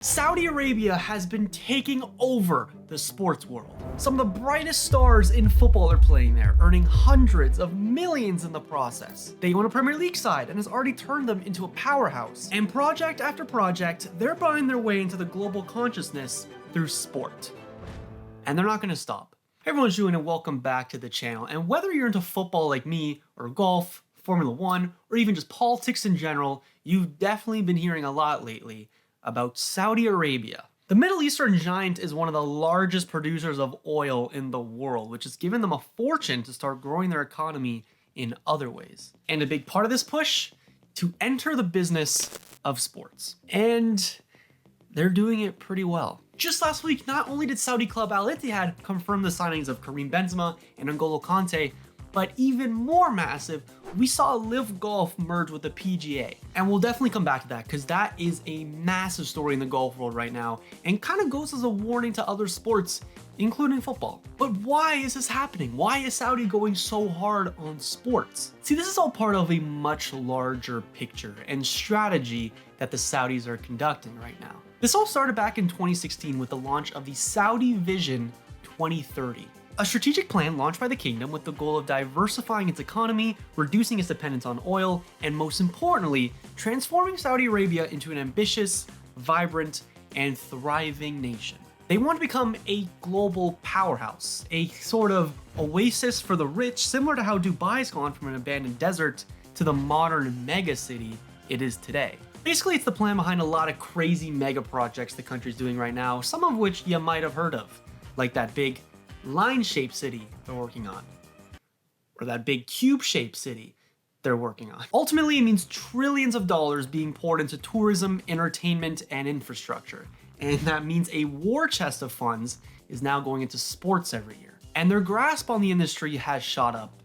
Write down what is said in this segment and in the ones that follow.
Saudi Arabia has been taking over the sports world. Some of the brightest stars in football are playing there, earning hundreds of millions in the process. They own a Premier League side and has already turned them into a powerhouse. And project after project, they're buying their way into the global consciousness through sport. And they're not going to stop. Hey everyone, Julian, and welcome back to the channel. And whether you're into football like me, or golf, Formula One, or even just politics in general, you've definitely been hearing a lot lately about Saudi Arabia. The Middle Eastern giant is one of the largest producers of oil in the world, which has given them a fortune to start growing their economy in other ways. And a big part of this push, to enter the business of sports. And they're doing it pretty well. Just last week, not only did Saudi club Al Ittihad confirm the signings of Karim Benzema and N'Golo Kante, but even more massive, we saw Live Golf merge with the PGA. And we'll definitely come back to that because that is a massive story in the golf world right now and kind of goes as a warning to other sports, including football. But why is this happening? Why is Saudi going so hard on sports? See, this is all part of a much larger picture and strategy that the Saudis are conducting right now. This all started back in 2016 with the launch of the Saudi Vision 2030. A strategic plan launched by the kingdom with the goal of diversifying its economy, reducing its dependence on oil, and most importantly, transforming Saudi Arabia into an ambitious, vibrant, and thriving nation. They want to become a global powerhouse, a sort of oasis for the rich, similar to how Dubai's gone from an abandoned desert to the modern mega city it is today. Basically, it's the plan behind a lot of crazy mega projects the country's doing right now, some of which you might have heard of, like that big line-shaped city they're working on, or that big cube-shaped city they're working on. Ultimately, it means trillions of dollars being poured into tourism, entertainment, and infrastructure. And that means a war chest of funds is now going into sports every year. And their grasp on the industry has shot up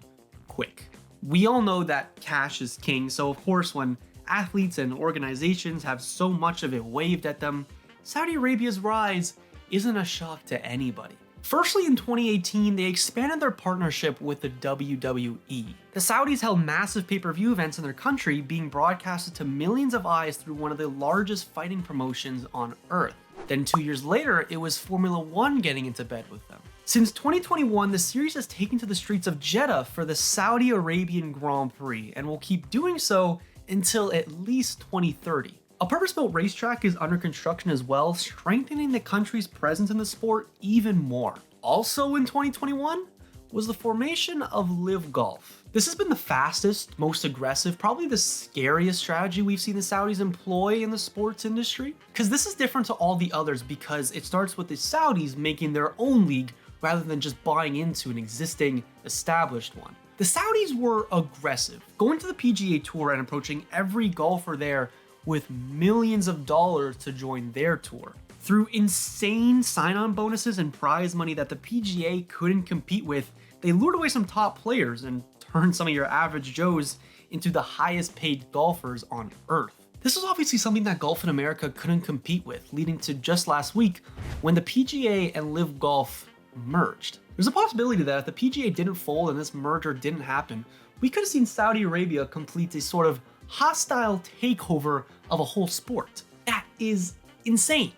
quick. We all know that cash is king, so of course when athletes and organizations have so much of it waved at them, Saudi Arabia's rise isn't a shock to anybody. Firstly, in 2018, they expanded their partnership with the WWE. The Saudis held massive pay-per-view events in their country, being broadcasted to millions of eyes through one of the largest fighting promotions on earth. Then 2 years later, it was Formula One getting into bed with them. Since 2021, the series has taken to the streets of Jeddah for the Saudi Arabian Grand Prix, and will keep doing so until at least 2030. A purpose-built racetrack is under construction as well, strengthening the country's presence in the sport even more. Also in 2021 was the formation of Live Golf. This has been the fastest, most aggressive, probably the scariest strategy we've seen the Saudis employ in the sports industry. Because this is different to all the others because it starts with the Saudis making their own league rather than just buying into an existing, established one. The Saudis were aggressive, going to the PGA Tour and approaching every golfer there with millions of dollars to join their tour. Through insane sign-on bonuses and prize money that the PGA couldn't compete with, they lured away some top players and turned some of your average Joes into the highest paid golfers on earth. This was obviously something that Golf in America couldn't compete with, leading to just last week when the PGA and Live Golf merged. There's a possibility that if the PGA didn't fold and this merger didn't happen, we could have seen Saudi Arabia complete a sort of hostile takeover of a whole sport. That is insane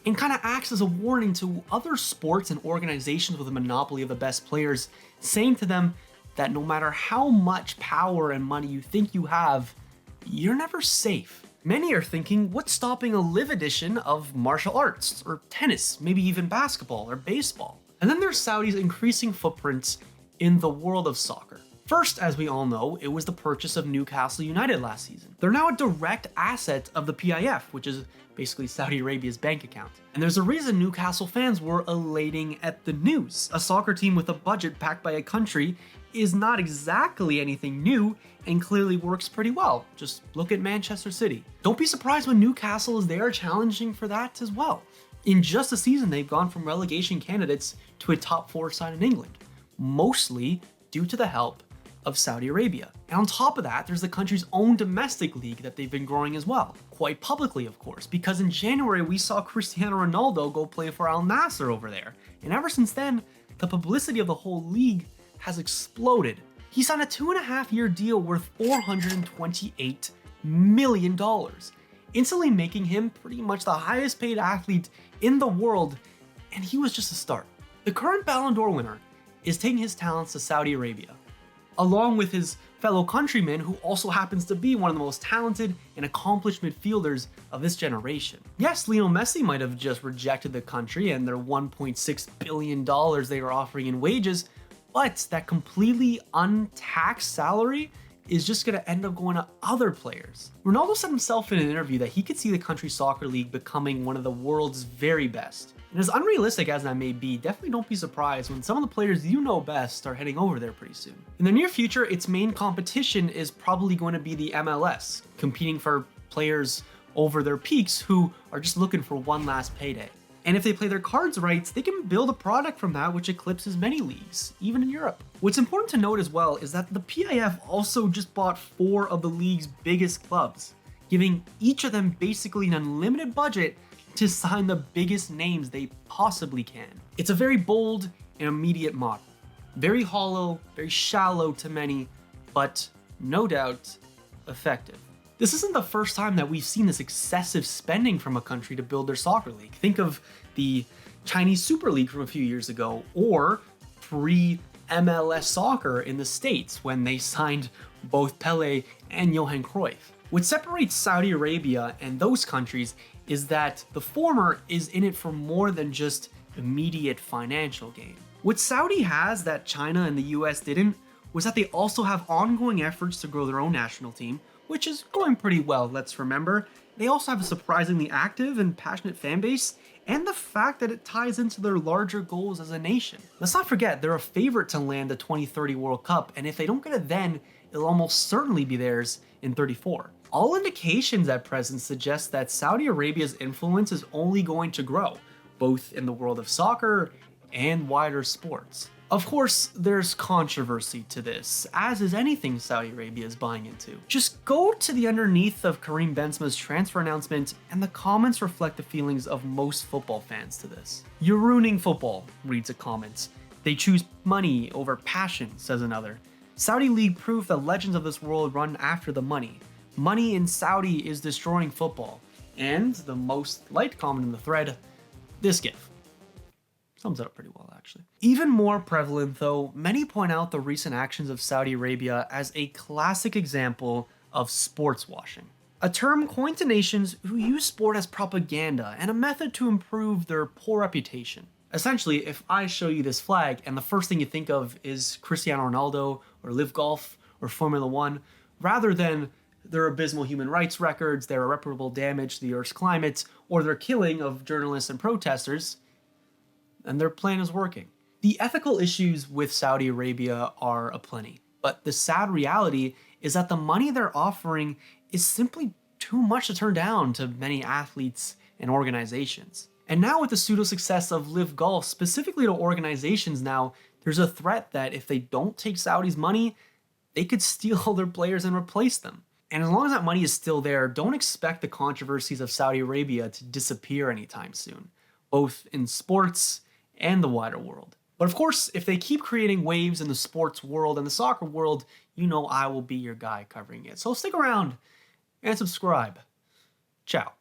and kind of acts as a warning to other sports and organizations with a monopoly of the best players, saying to them that no matter how much power and money you think you have, you're never safe. Many are thinking, what's stopping a live edition of martial arts or tennis, maybe even basketball or baseball? And then there's Saudi's increasing footprints in the world of soccer. First, as we all know, it was the purchase of Newcastle United last season. They're now a direct asset of the PIF, which is basically Saudi Arabia's bank account. And there's a reason Newcastle fans were elating at the news. A soccer team with a budget backed by a country is not exactly anything new and clearly works pretty well. Just look at Manchester City. Don't be surprised when Newcastle is there challenging for that as well. In just a season, they've gone from relegation candidates to a top 4 side in England, mostly due to the help of Saudi Arabia. And on top of that, there's the country's own domestic league that they've been growing as well. Quite publicly, of course, because in January we saw Cristiano Ronaldo go play for Al Nassr over there. And ever since then, the publicity of the whole league has exploded. He signed a 2.5-year deal worth $428 million. instantly making him pretty much the highest paid athlete in the world, and he was just a start. The current Ballon d'Or winner is taking his talents to Saudi Arabia, along with his fellow countryman who also happens to be one of the most talented and accomplished midfielders of this generation. Yes, Lionel Messi might have just rejected the country and their $1.6 billion they were offering in wages, but that completely untaxed salary is just going to end up going to other players. Ronaldo said himself in an interview that he could see the country soccer league becoming one of the world's very best. And as unrealistic as that may be, definitely don't be surprised when some of the players you know best start heading over there pretty soon. In the near future, its main competition is probably going to be the MLS, competing for players over their peaks who are just looking for one last payday. And if they play their cards right, they can build a product from that which eclipses many leagues, even in Europe. What's important to note as well is that the PIF also just bought 4 of the league's biggest clubs, giving each of them basically an unlimited budget to sign the biggest names they possibly can. It's a very bold and immediate model. Very hollow, very shallow to many, but no doubt effective. This isn't the first time that we've seen this excessive spending from a country to build their soccer league. Think of the Chinese Super League from a few years ago, or pre-MLS soccer in the States when they signed both Pele and Johan Cruyff. What separates Saudi Arabia and those countries is that the former is in it for more than just immediate financial gain. What Saudi has that China and the US didn't was that they also have ongoing efforts to grow their own national team, which is going pretty well, let's remember. They also have a surprisingly active and passionate fan base, and the fact that it ties into their larger goals as a nation. Let's not forget, they're a favorite to land the 2030 World Cup, and if they don't get it then, it'll almost certainly be theirs in 34. All indications at present suggest that Saudi Arabia's influence is only going to grow, both in the world of soccer and wider sports. Of course, there's controversy to this, as is anything Saudi Arabia is buying into. Just go to the underneath of Karim Benzema's transfer announcement, and the comments reflect the feelings of most football fans to this. "You're ruining football," reads a comment. "They choose money over passion," says another. "Saudi League proof that legends of this world run after the money. Money in Saudi is destroying football." And the most liked comment in the thread, this gif. Sums it up pretty well, actually. Even more prevalent, though, many point out the recent actions of Saudi Arabia as a classic example of sports washing. A term coined to nations who use sport as propaganda and a method to improve their poor reputation. Essentially, if I show you this flag and the first thing you think of is Cristiano Ronaldo or Live Golf or Formula One, rather than their abysmal human rights records, their irreparable damage to the Earth's climate, or their killing of journalists and protesters, and their plan is working. The ethical issues with Saudi Arabia are aplenty, but the sad reality is that the money they're offering is simply too much to turn down to many athletes and organizations. And now with the pseudo-success of Live Golf, specifically to organizations now, there's a threat that if they don't take Saudi's money, they could steal their players and replace them. And as long as that money is still there, don't expect the controversies of Saudi Arabia to disappear anytime soon, both in sports and the wider world. But of course, if they keep creating waves in the sports world and the soccer world, you know I will be your guy covering it. So stick around and subscribe. Ciao.